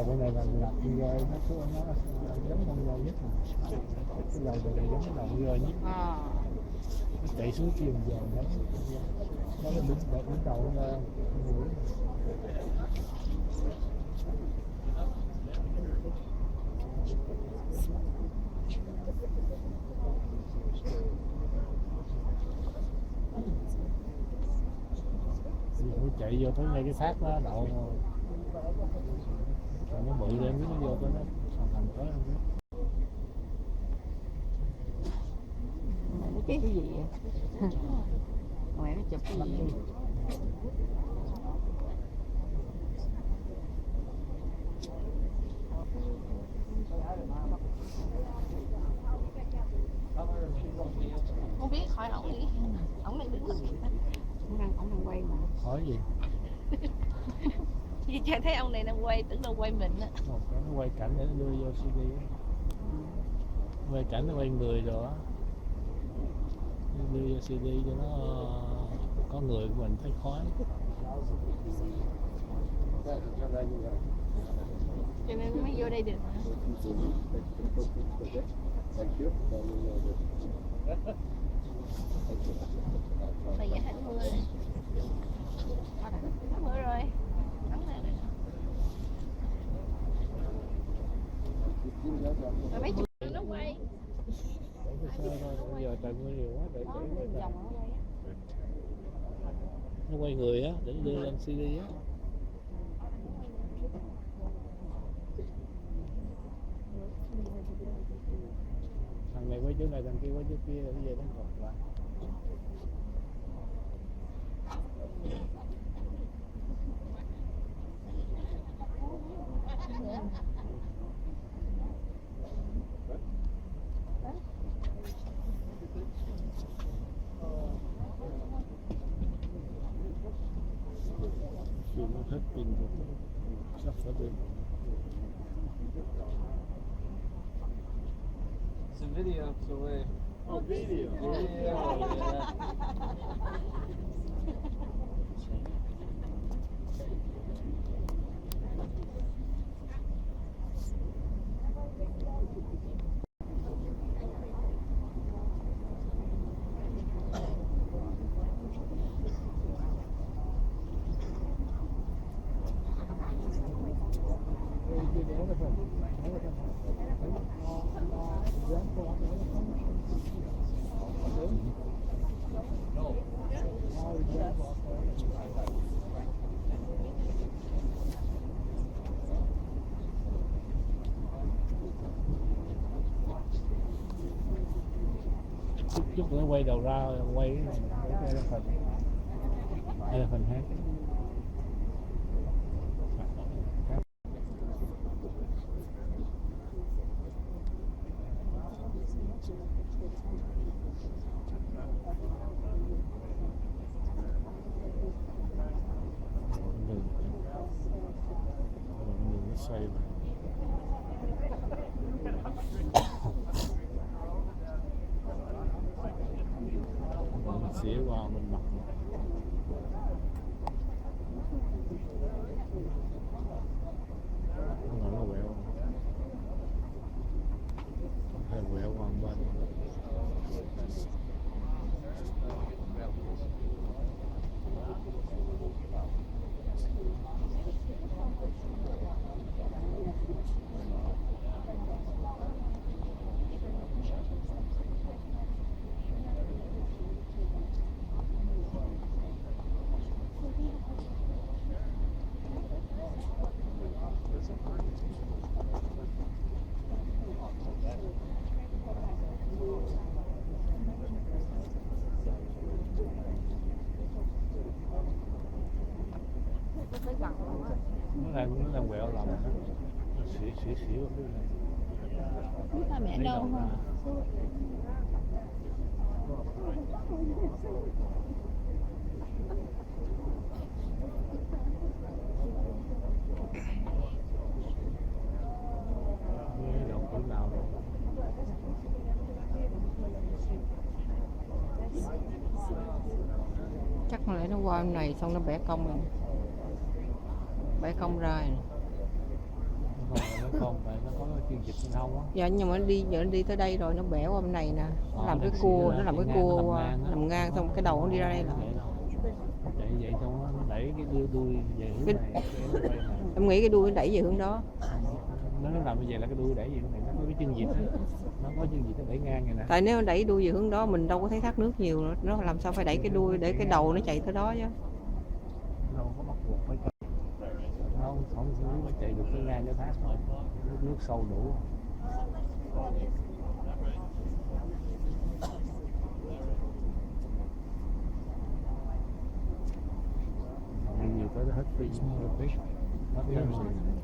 dầu bên này là con rơi nó giống con rơi nhất mà. Cái dầu này giống cái đầu con rơi nhất. Nó chạy xuống kia giờ nó đứng đầu con mũi. Chạy vô tới ngay cái xác nó đậu rồi nó bự lên nó vô tới nó thành tới không biết. Nó cái gì vậy? Ngoài nó chụp cái gì? Không biết hỏi ổng đi. Ổng đang đứng Ổng đang quay mà. Hỏi gì? Vì cha thấy ông này đang quay, tưởng đâu quay mình á. Nó quay cảnh để nó đưa vô CD. Quay cảnh nó quay người rồi á. Đưa vô CD cho nó có người của mình thấy khói. Cho nên mới vô đây được hả? Bây giờ hết mưa rồi. Hết mưa rồi. Nắng lên rồi. Mà mấy chú nó quay. Bây giờ trời mưa nhiều quá để nó quay người á để đưa lên CD á. Thằng này quay chỗ này, thằng kia quay chỗ kia, bây giờ nó ngọt lại. Khi nó hết pin rồi, sắp hết pin. It's a video, so wait. Oh, video. Yeah. Chút nữa quay đầu ra quay cái phần đây là phần hát. Nó xoay vào. Xỉa qua mình mặt nó quẹo hay quẹo qua bên. Nó làm quẹo lòng nó xỉu cái này. Biết ba mẹ đâu không? Chắc có lẽ nó qua bên này xong nó bẻ cong rồi. Bẻ cong ra rồi. nó còn tại nó có cái chuyên dịch bên hông á. Dạ nhưng mà giờ nó đi tới đây rồi nó bẻ qua bên này nè, nó làm cái Nó cua, là nó làm cái ngang, cua nó nằm nằm ngang xong cái đầu nó đi ra đây là. Vậy xong nó đẩy cái đuôi về hướng này, cái này. Em nghĩ cái đuôi nó đẩy về hướng đó. Nó làm như vậy là cái đuôi đẩy về hướng này, nó có cái chân vịt á, nó có chân vịt nó đẩy ngang vậy nè. Tại nếu đẩy đuôi về hướng đó mình đâu có thấy thác nước nhiều nữa, nó làm sao phải đẩy cái đuôi để cái đầu nó chạy tới đó chứ. Đâu có bắt buộc phải chạy. Nó không nó chạy được tới ngang cái thác thôi, nước sâu đủ. Nhiều tới hết pin, hết pin.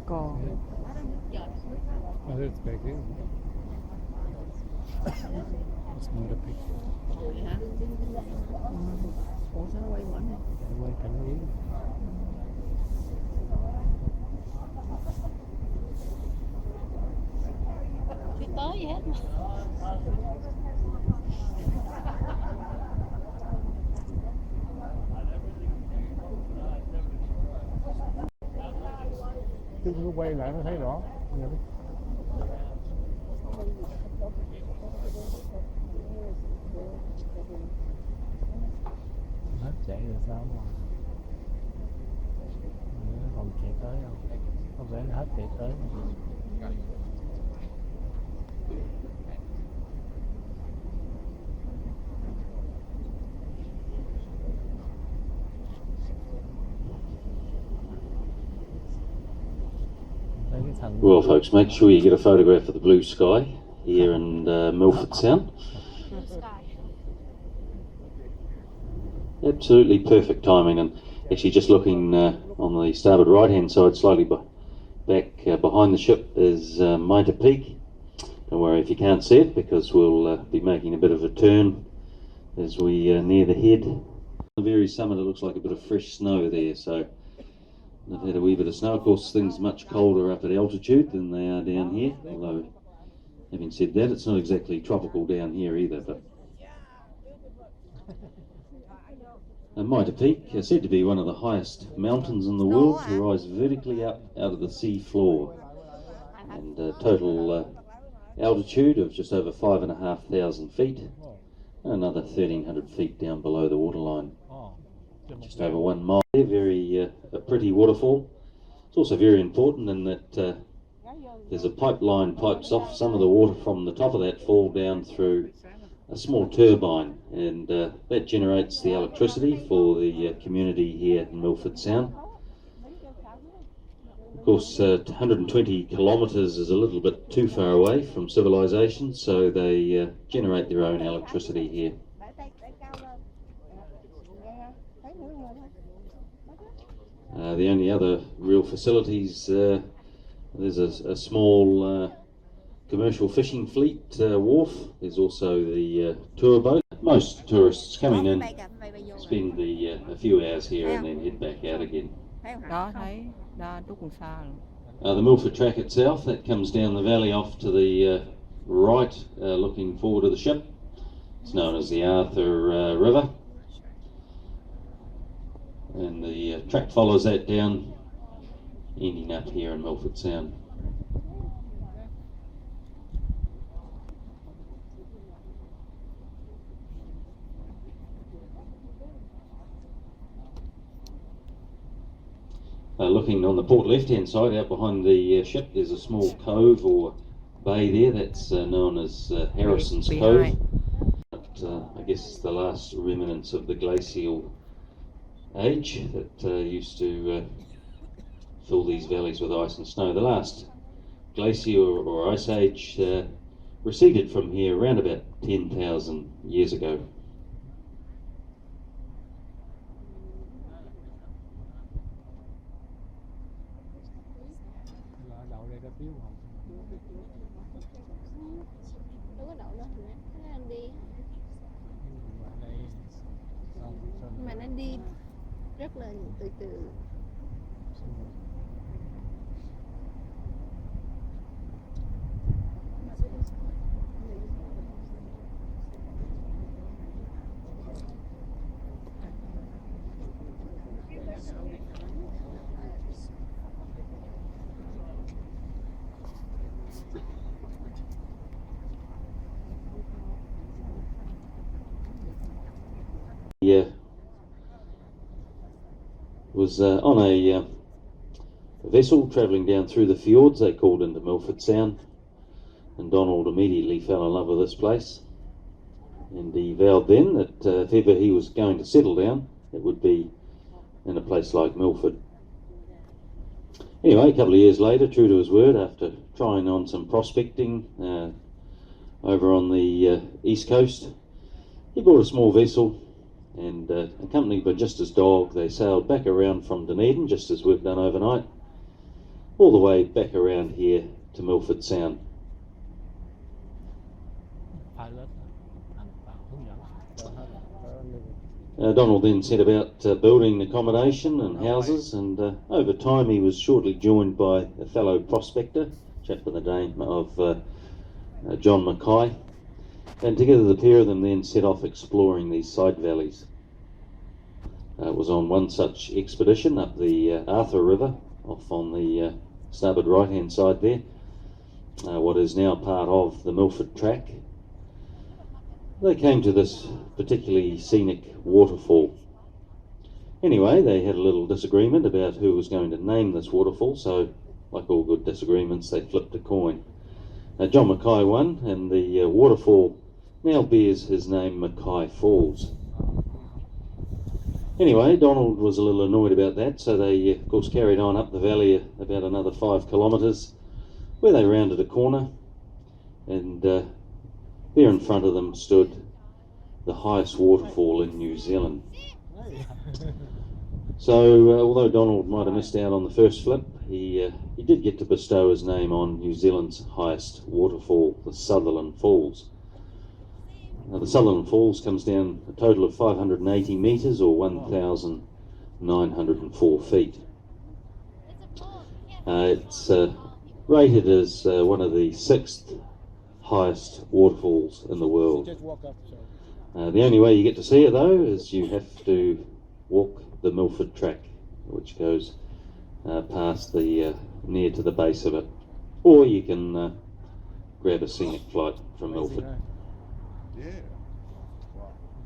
Còn It's big, isn't it? It's not a big. Hả? Ủa sao nó quay ngoảnh này? Quay cảnh yếu. Chưa tới gì hết mà. Chứ nó quay lại nó thấy rõ. Hết chạy rồi sao mà nó còn chạy tới không? Có vẻ nó hết chạy tới. Well, folks, make sure you get a photograph of the blue sky here in Milford Sound. Absolutely perfect timing, and actually just looking on the starboard right-hand side, slightly back behind the ship is Mitre Peak. Don't worry if you can't see it, because we'll be making a bit of a turn as we near the head. On the very summit, it looks like a bit of fresh snow there, so they've had a wee bit of snow. Of course, things much colder up at altitude than they are down here, although having said that, it's not exactly tropical down here either. But Mitre Peak is said to be one of the highest mountains in the world to rise vertically up out of the sea floor, and a total altitude of just over 5,500 feet, and another 1,300 feet down below the waterline. Just over 1 mile. Very a pretty waterfall. It's also very important in that there's a pipeline pipes off some of the water from the top of that fall down through a small turbine, and that generates the electricity for the community here in Milford Sound. Of course, 120 kilometres is a little bit too far away from civilization, so they generate their own electricity here. The only other real facilities, there's a small commercial fishing fleet wharf. There's also the tour boat. Most tourists coming in spend a few hours here and then head back out again. Đó thấy, đó trút còn xa rồi. The Milford track itself, that comes down the valley off to the right, looking forward to the ship. It's known as the Arthur River. And the track follows that down, ending up here in Milford Sound. Looking on the port left-hand side, out behind the ship, there's a small cove or bay there. That's known as Harrison's Cove. But, I guess it's the last remnants of the glacial age that used to fill these valleys with ice and snow. The last glacier or ice age receded from here around about 10,000 years ago. Đâu có đậu đâu, nó đang đi. Mà nó đi rất là từ từ. was on a vessel travelling down through the fjords. They called into Milford Sound, and Donald immediately fell in love with this place, and he vowed then that if ever he was going to settle down, it would be in a place like Milford. Anyway, a couple of years later, true to his word, after trying on some prospecting over on the east coast, he bought a small vessel, and accompanied by just his dog, they sailed back around from Dunedin, just as we've done overnight, all the way back around here to Milford Sound. Donald then set about building accommodation and houses, and over time he was shortly joined by a fellow prospector, a chap by the name of John Mackay, and together the pair of them then set off exploring these side valleys. It was on one such expedition up the Arthur River, off on the starboard right hand side there, what is now part of the Milford Track. They came to this particularly scenic waterfall. Anyway, they had a little disagreement about who was going to name this waterfall, so like all good disagreements, they flipped a coin. John Mackay won, and the waterfall now bears his name, Mackay Falls. Anyway, Donald was a little annoyed about that, so they of course carried on up the valley about another 5 kilometres, where they rounded a corner, and there in front of them stood the highest waterfall in New Zealand. So although Donald might have missed out on the first flip, he did get to bestow his name on New Zealand's highest waterfall, the Sutherland Falls. Now, the Sutherland Falls comes down a total of 580 metres, or 1,904 feet. It's rated as one of the 6th highest waterfalls in the world. The only way you get to see it though is you have to walk the Milford Track, which goes past the near to the base of it, or you can grab a scenic flight from Milford. Yeah,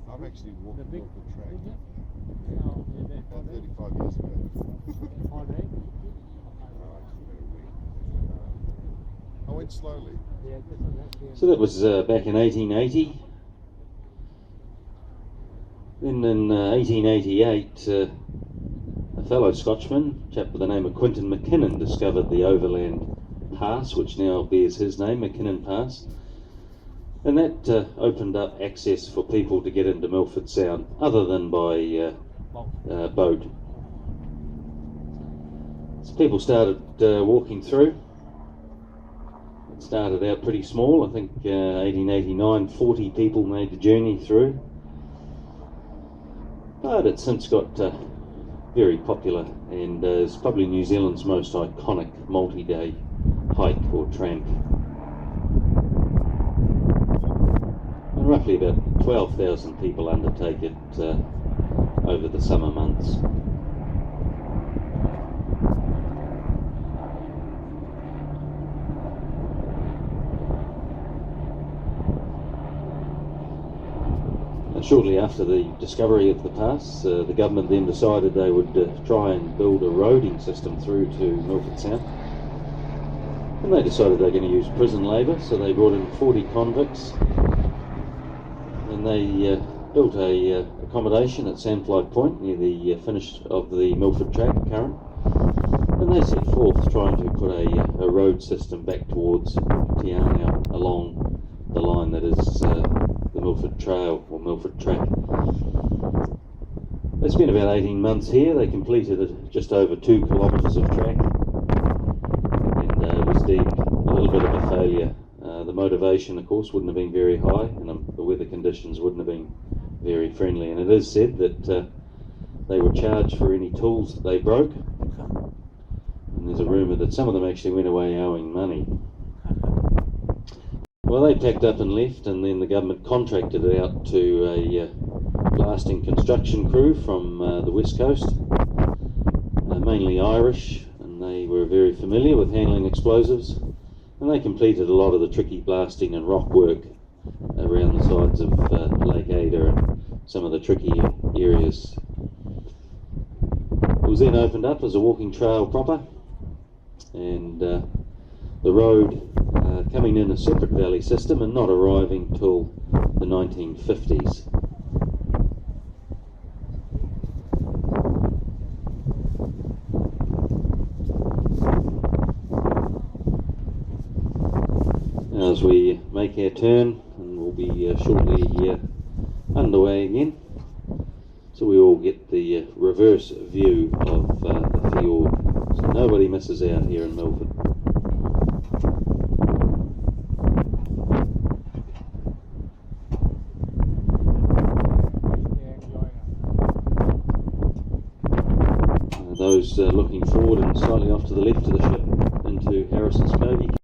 I've actually walked the Milford Track about 35 years ago. I went slowly. So that was back in 1880. Then in 1888, a fellow Scotchman, a chap by the name of Quentin McKinnon, discovered the Overland Pass, which now bears his name, McKinnon Pass. And that opened up access for people to get into Milford Sound, other than by boat. So people started walking through. It started out pretty small. I think 1889, 40 people made the journey through. But it's since got very popular, and is probably New Zealand's most iconic multi-day hike or tramp. And roughly about 12,000 people undertake it over the summer months. Shortly after the discovery of the pass, the government then decided they would try and build a roading system through to Milford Sound. And they decided they were going to use prison labour, so they brought in 40 convicts, and they built a accommodation at Sandfly Point near the finish of the Milford Track current. And they set forth trying to put a road system back towards Te Anau along the line that is the Milford Trail or Milford Track. They spent about 18 months here. They completed just over 2 kilometres of track, and it was deemed a little bit of a failure. The motivation, of course, wouldn't have been very high, and the weather conditions wouldn't have been very friendly. And it is said that they were charged for any tools that they broke, and there's a rumour that some of them actually went away owing money. Well, they packed up and left, and then the government contracted it out to a blasting construction crew from the west coast, mainly Irish, and they were very familiar with handling explosives, and they completed a lot of the tricky blasting and rock work around the sides of Lake Ada and some of the tricky areas. It was then opened up as a walking trail proper, and the road coming in a separate valley system and not arriving till the 1950s. As we make our turn, and we'll be shortly underway again, so we all get the reverse view of the fjord, so nobody misses out here in Milford. Those looking forward and slightly off to the left of the ship into Harrison's Cove.